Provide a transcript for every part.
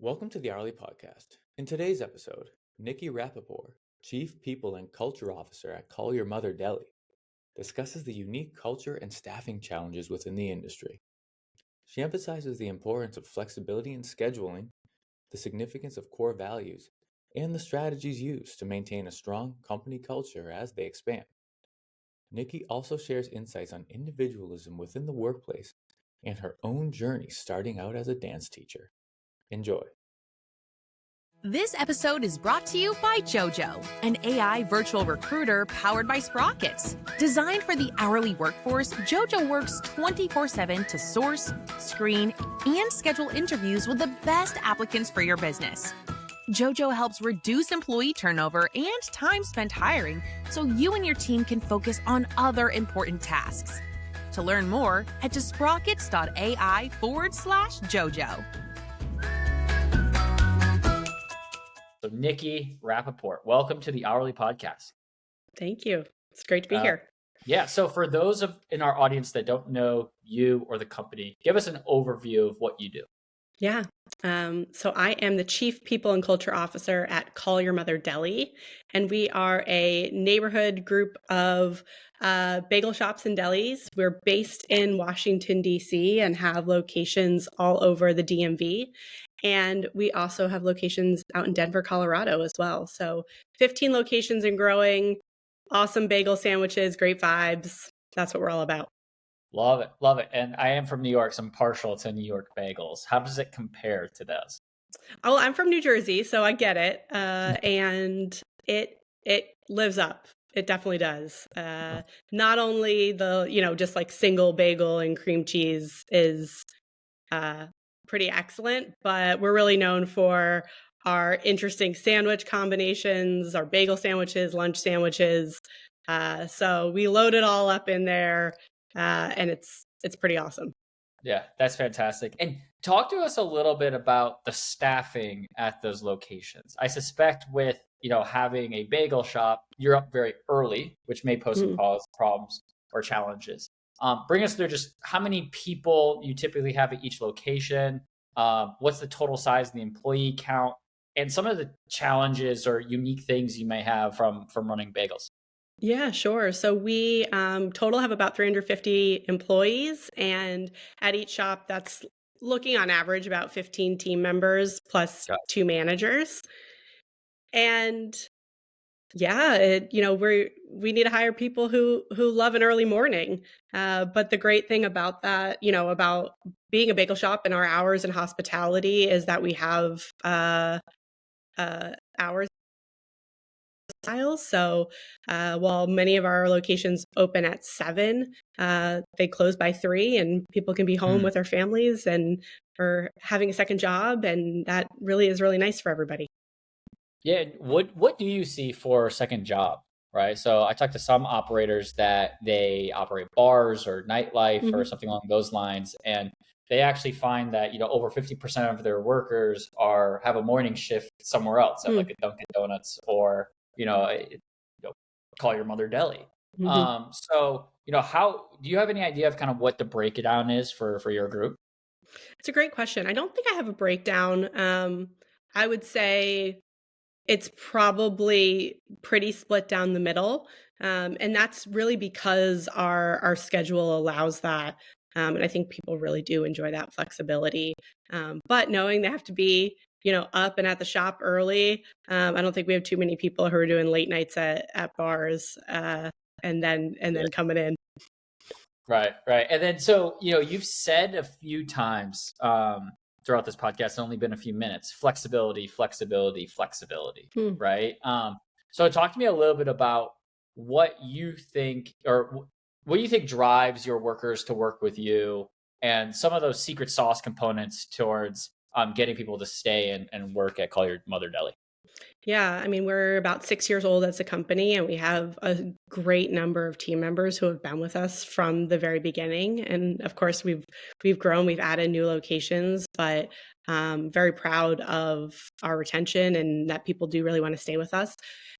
Welcome to the Hourly Podcast. In today's episode, Nikki Rappaport, Chief People and Culture Officer at Call Your Mother Deli, discusses the unique culture and staffing challenges within the industry. She emphasizes the importance of flexibility in scheduling, the significance of core values, and the strategies used to maintain a strong company culture as they expand. Nikki also shares insights on individualism within the workplace and her own journey starting out as a dance teacher. Enjoy. This episode is brought to you by JoJo, an AI virtual recruiter powered by Sprockets. Designed for the hourly workforce, JoJo works 24/7 to source, screen, and schedule interviews with the best applicants for your business. JoJo helps reduce employee turnover and time spent hiring so you and your team can focus on other important tasks. To learn more, head to sprockets.ai/JoJo. So Nikki Rappaport, welcome to the Hourly Podcast. Thank you. It's great to be here. Yeah, so for those in our audience that don't know you or the company, give us an overview of what you do. Yeah. So I am the Chief People and Culture Officer at Call Your Mother Deli, and we are a neighborhood group of bagel shops and delis. We're based in Washington, D.C. and have locations all over the DMV. And we also have locations out in Denver, Colorado as well. So 15 locations and growing, awesome bagel sandwiches, great vibes. That's what we're all about. Love it. Love it. And I am from New York, so I'm partial to New York bagels. How does it compare to those? Oh, I'm from New Jersey, so I get it. And it lives up. It definitely does. Not only just like single bagel and cream cheese is pretty excellent, but we're really known for our interesting sandwich combinations, our bagel sandwiches, lunch sandwiches. So we load it all up in there, and it's pretty awesome. Yeah, that's fantastic. And talk to us a little bit about the staffing at those locations. I suspect with having a bagel shop, you're up very early, which may pose some problems or challenges. Bring us through just how many people you typically have at each location, what's the total size of the employee count, and some of the challenges or unique things you may have from running bagels. Yeah, sure. So we total have about 350 employees, and at each shop that's looking on average about 15 team members plus 2 managers. And yeah, we need to hire people who love an early morning. But the great thing about that, about being a bagel shop and our hours in hospitality is that we have hours styles. So while many of our locations open at 7, they close by 3, and people can be home with their families and or having a second job, and that really is really nice for everybody. Yeah, what do you see for a second job, right? So I talked to some operators that they operate bars or nightlife or something along those lines, and they actually find that over 50% of their workers have a morning shift somewhere else, at like a Dunkin' Donuts or Call Your Mother Deli. So how do you have any idea of kind of what the breakdown is for your group? It's a great question. I don't think I have a breakdown. I would say it's probably pretty split down the middle. And that's really because our schedule allows that. And I think people really do enjoy that flexibility. But knowing they have to be, up and at the shop early, I don't think we have too many people who are doing late nights at bars and then coming in. Right. And then, so, you've said a few times throughout this podcast, it's only been a few minutes, flexibility, right? So talk to me a little bit about what you think drives your workers to work with you and some of those secret sauce components towards getting people to stay and work at Call Your Mother Deli. Yeah, I mean, we're about 6 years old as a company, and we have a great number of team members who have been with us from the very beginning. And of course, we've grown, we've added new locations, but very proud of our retention and that people do really want to stay with us.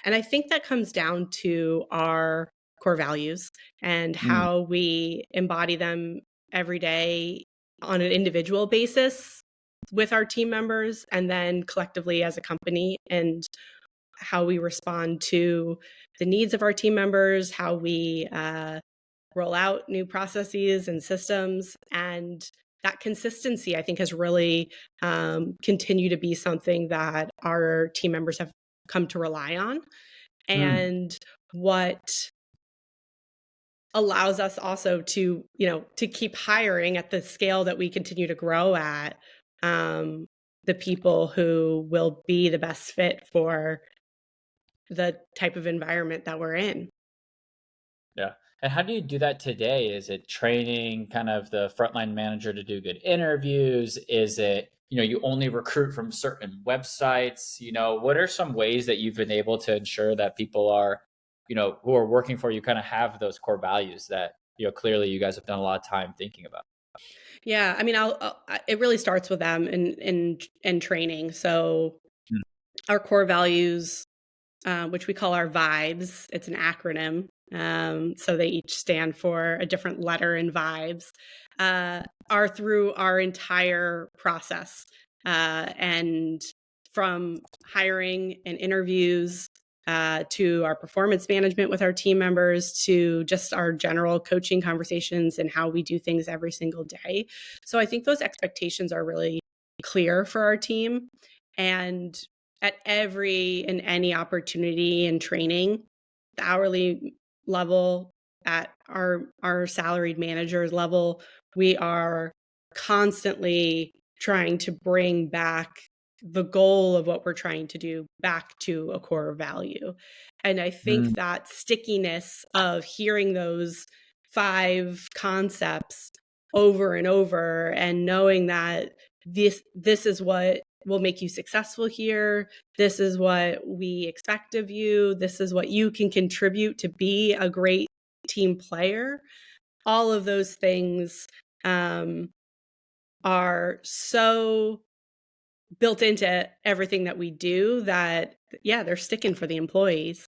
And I think that comes down to our core values and how we embody them every day on an individual basis with our team members and then collectively as a company, and how we respond to the needs of our team members, how we roll out new processes and systems. And that consistency, I think, has really continued to be something that our team members have come to rely on. And what allows us also to, to keep hiring at the scale that we continue to grow at, the people who will be the best fit for the type of environment that we're in. Yeah. And how do you do that today? Is it training kind of the frontline manager to do good interviews? Is it, you only recruit from certain websites? What are some ways that you've been able to ensure that people are, who are working for you kind of have those core values that, clearly you guys have done a lot of time thinking about? Yeah. I mean, it really starts with them in training. So our core values, which we call our vibes, it's an acronym. So they each stand for a different letter in vibes, are through our entire process. And from hiring and interviews, to our performance management with our team members, to just our general coaching conversations and how we do things every single day. So I think those expectations are really clear for our team. And at every and any opportunity and training, the hourly level, at our salaried managers level, we are constantly trying to bring back the goal of what we're trying to do back to a core value. And I think that stickiness of hearing those 5 concepts over and over and knowing that this is what will make you successful here. This is what we expect of you. This is what you can contribute to be a great team player. All of those things are so built into everything that we do that, yeah, they're sticking for the employees.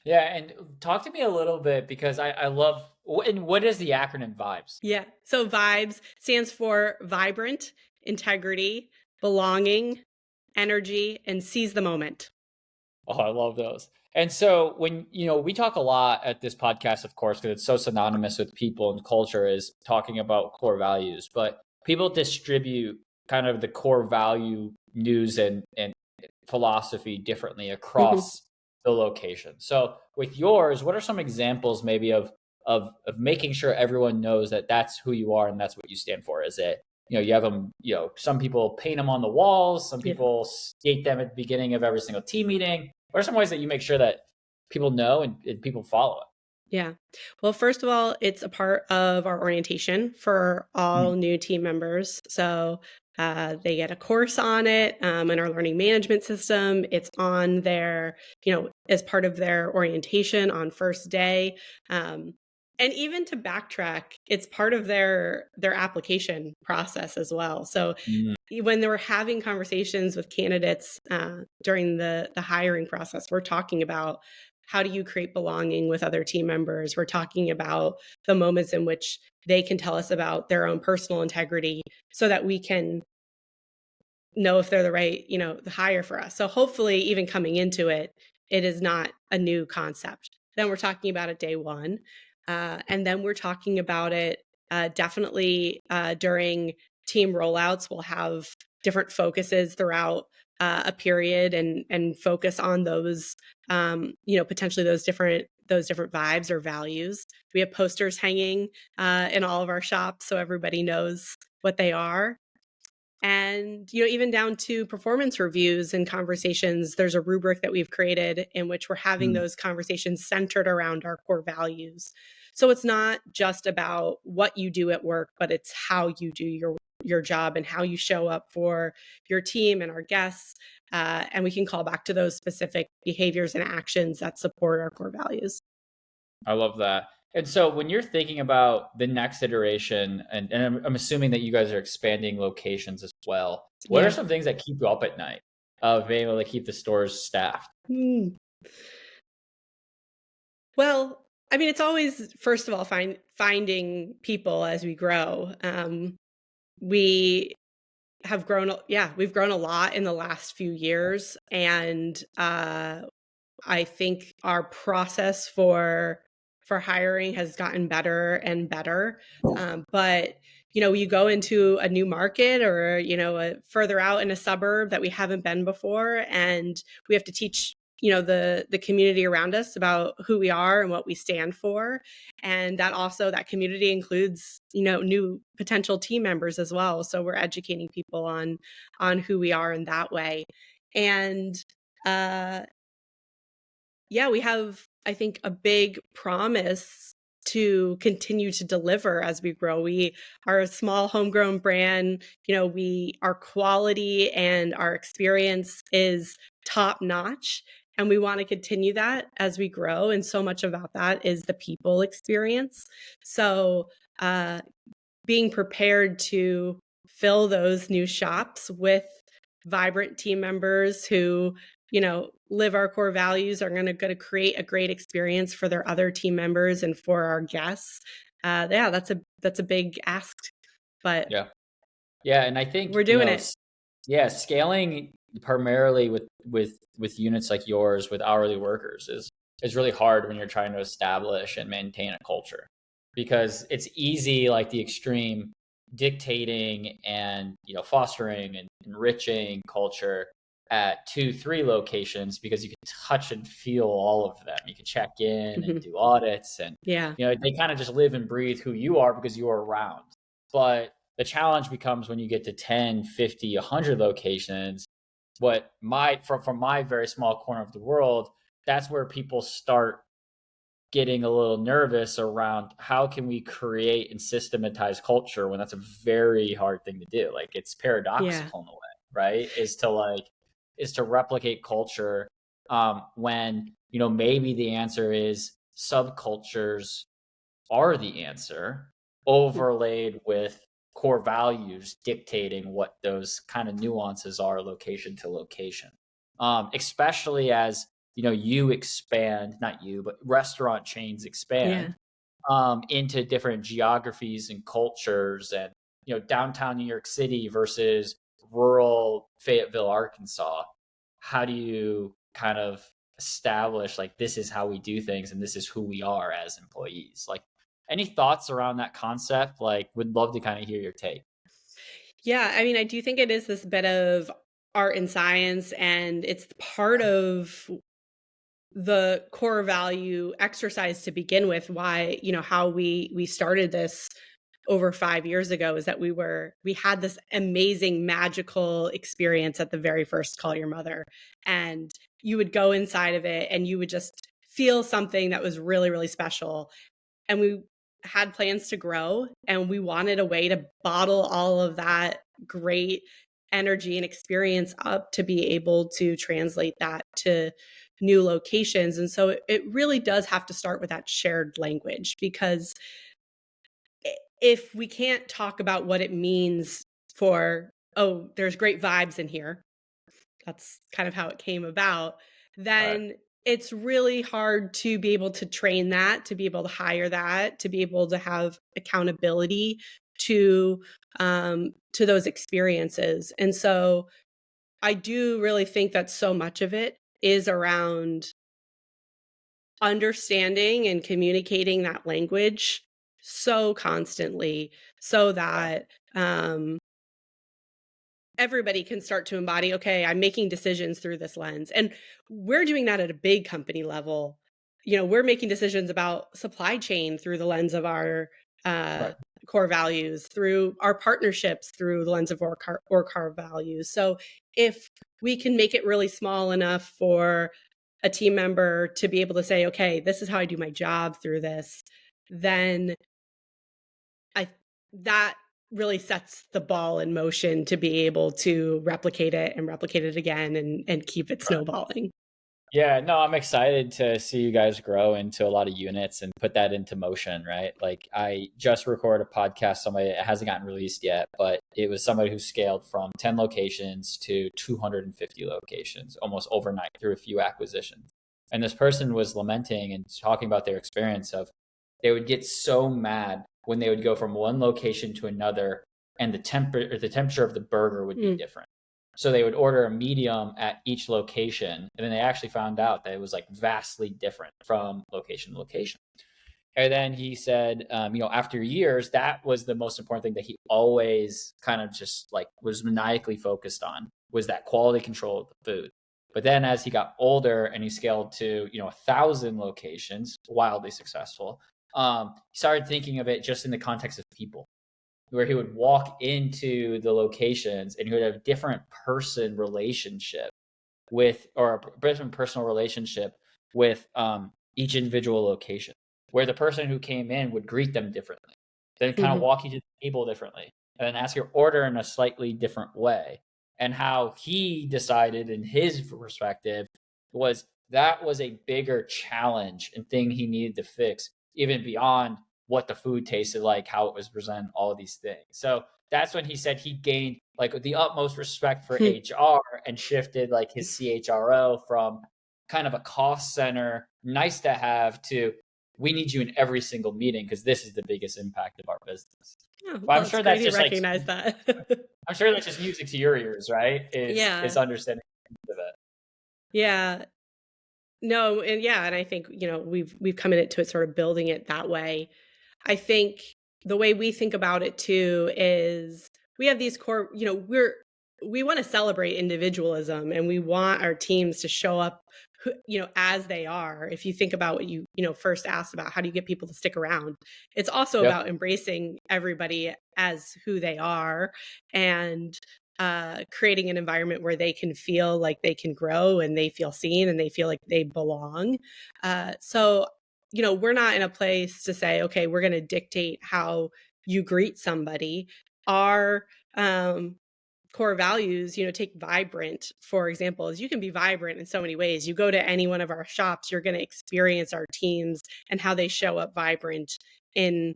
Yeah, and talk to me a little bit because I love, and what is the acronym VIBES? Yeah. So VIBES stands for vibrant, integrity, belonging, energy, and seize the moment. Oh, I love those. And so when, we talk a lot at this podcast, of course, because it's so synonymous with people and culture, is talking about core values, but people distribute kind of the core value news and philosophy differently across the location. So with yours, what are some examples maybe of making sure everyone knows that that's who you are and that's what you stand for? Is it, you have them, some people paint them on the walls, some people state them at the beginning of every single team meeting. What are some ways that you make sure that people know and people follow it? Yeah. Well, first of all, it's a part of our orientation for all new team members. So they get a course on it in our learning management system. It's on their, as part of their orientation on first day. And even to backtrack, it's part of their application process as well. So when they were having conversations with candidates during the hiring process, we're talking about how do you create belonging with other team members? We're talking about the moments in which they can tell us about their own personal integrity so that we can know if they're the right, the hire for us. So hopefully even coming into it, it is not a new concept. Then we're talking about it day one. And then we're talking about it definitely during team rollouts. We'll have different focuses throughout a period and focus on those, potentially those different vibes or values. We have posters hanging in all of our shops so everybody knows what they are. And, even down to performance reviews and conversations, there's a rubric that we've created in which we're having those conversations centered around our core values. So it's not just about what you do at work, but it's how you do your job and how you show up for your team and our guests. And we can call back to those specific behaviors and actions that support our core values. I love that. And so when you're thinking about the next iteration, and I'm assuming that you guys are expanding locations as well, what are some things that keep you up at night of being able to keep the stores staffed? Well, I mean, it's always, first of all, finding people as we grow. we have grown, we've grown a lot in the last few years. And I think our process for hiring has gotten better and better. But you go into a new market or further out in a suburb that we haven't been before, and we have to teach the community around us about who we are and what we stand for. And that community includes new potential team members as well, so we're educating people on who we are in that way. And we have, I think, a big promise to continue to deliver as we grow. We are a small homegrown brand. Our quality and our experience is top notch, and we want to continue that as we grow. And so much about that is the people experience. So being prepared to fill those new shops with vibrant team members who live our core values, are going to create a great experience for their other team members and for our guests. That's a big ask, but and I think we're doing it. Scaling primarily with units like yours with hourly workers is really hard when you're trying to establish and maintain a culture, because it's easy, like the extreme dictating and fostering and enriching culture at 2-3 locations, because you can touch and feel all of them. You can check in and do audits, and they kind of just live and breathe who you are because you are around. But the challenge becomes when you get to 10, 50, 100 locations. From my very small corner of the world, that's where people start getting a little nervous around how can we create and systematize culture, when that's a very hard thing to do. Like, it's paradoxical in a way, right? Is to replicate culture, when maybe the answer is subcultures are the answer, overlaid with core values dictating what those kind of nuances are location to location. Especially as you expand, not you, but restaurant chains expand into different geographies and cultures, and downtown New York City versus rural Fayetteville, Arkansas. How do you kind of establish, like, this is how we do things and this is who we are as employees? Like, any thoughts around that concept? Like, would love to kind of hear your take. Yeah, I mean, I do think it is this bit of art and science, and it's part of the core value exercise to begin with. Why, how we started this over 5 years ago is that we had this amazing magical experience at the very first Call Your Mother, and you would go inside of it and you would just feel something that was really, really special. And we had plans to grow, and we wanted a way to bottle all of that great energy and experience up to be able to translate that to new locations. And so it really does have to start with that shared language, because if we can't talk about what it means for, there's great vibes in here, that's kind of how it came about, then it's really hard to be able to train that, to be able to hire that, to be able to have accountability to those experiences. And so I do really think that so much of it is around understanding and communicating that language so constantly, so that everybody can start to embody, okay, I'm making decisions through this lens. And we're doing that at a big company level. We're making decisions about supply chain through the lens of our core values, through our partnerships through the lens of our core values. So if we can make it really small enough for a team member to be able to say, okay, this is how I do my job through this, then that really sets the ball in motion to be able to replicate it again and keep it snowballing. Yeah, no, I'm excited to see you guys grow into a lot of units and put that into motion, right? Like, I just recorded a podcast, it hasn't gotten released yet, but it was somebody who scaled from 10 locations to 250 locations almost overnight through a few acquisitions. And this person was lamenting and talking about their experience of, they would get so mad when they would go from one location to another and the temperature of the burger would be Mm. different. So they would order a medium at each location, and then they actually found out that it was like vastly different from location to location. And then he said, after years, that was the most important thing that he always kind of just like was maniacally focused on, was that quality control of the food. But then as he got older and he scaled to, 1,000 locations, wildly successful, he started thinking of it just in the context of people, where he would walk into the locations and he would have a different person relationship with, or a different personal relationship with each individual location, where the person who came in would greet them differently, then kind of walk you to the table differently, and then ask your order in a slightly different way. And how he decided in his perspective was that was a bigger challenge and thing he needed to fix, even beyond what the food tasted like, how it was presented, all of these things. So that's when he said he gained like the utmost respect for HR and shifted like his CHRO from kind of a cost center, nice to have, to we need you in every single meeting because this is the biggest impact of our business. Oh, But well, I'm sure it's great that's he just like recognized that. I'm sure that's just music to your ears, right? Is Yeah. understanding of it. Yeah. No, and I think, we've come into it sort of building it that way. I think the way we think about it too is we have these core, we want to celebrate individualism, and we want our teams to show up, as they are. If you think about what you first asked about, how do you get people to stick around? It's also Yep. about embracing everybody as who they are, and creating an environment where they can feel like they can grow, and they feel seen, and they feel like they belong. So we're not in a place to say, okay, we're going to dictate how you greet somebody. Our core values, take vibrant, for example, is you can be vibrant in so many ways. You go to any one of our shops, you're going to experience our teams and how they show up vibrant in,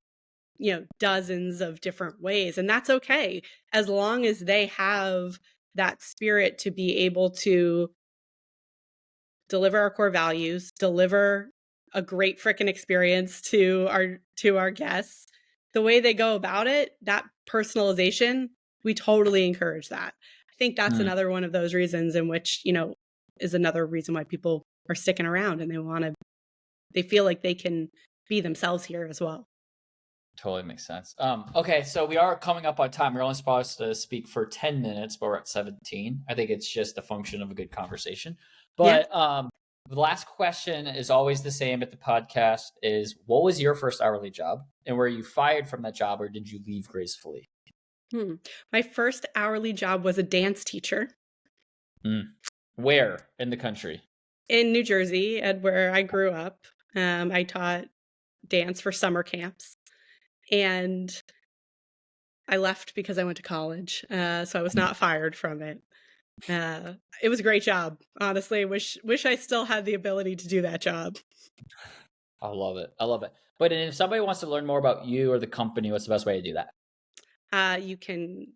dozens of different ways. And that's okay, as long as they have that spirit to be able to deliver our core values, deliver a great freaking experience to our guests. The way they go about it, that personalization, we totally encourage that. I think that's another one of those reasons in which, is another reason why people are sticking around, and they feel like they can be themselves here as well. Totally makes sense. Okay, so we are coming up on time. We're only supposed to speak for 10 minutes, but we're at 17. I think it's just a function of a good conversation. But the last question is always the same at the podcast is, what was your first hourly job? And were you fired from that job, or did you leave gracefully? My first hourly job was a dance teacher. Where in the country? In New Jersey, and where I grew up. I taught dance for summer camps. And I left because I went to college, so I was not fired from it. It was a great job. Honestly, wish I still had the ability to do that job. I love it. I love it. But if somebody wants to learn more about you or the company, what's the best way to do that? You can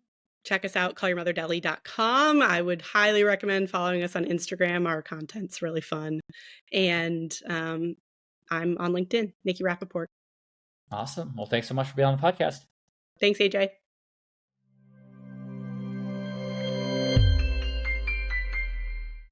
check us out, callyourmotherdeli.com. I would highly recommend following us on Instagram. Our content's really fun. And I'm on LinkedIn, Nikki Rappaport. Awesome. Well, thanks so much for being on the podcast. Thanks, AJ.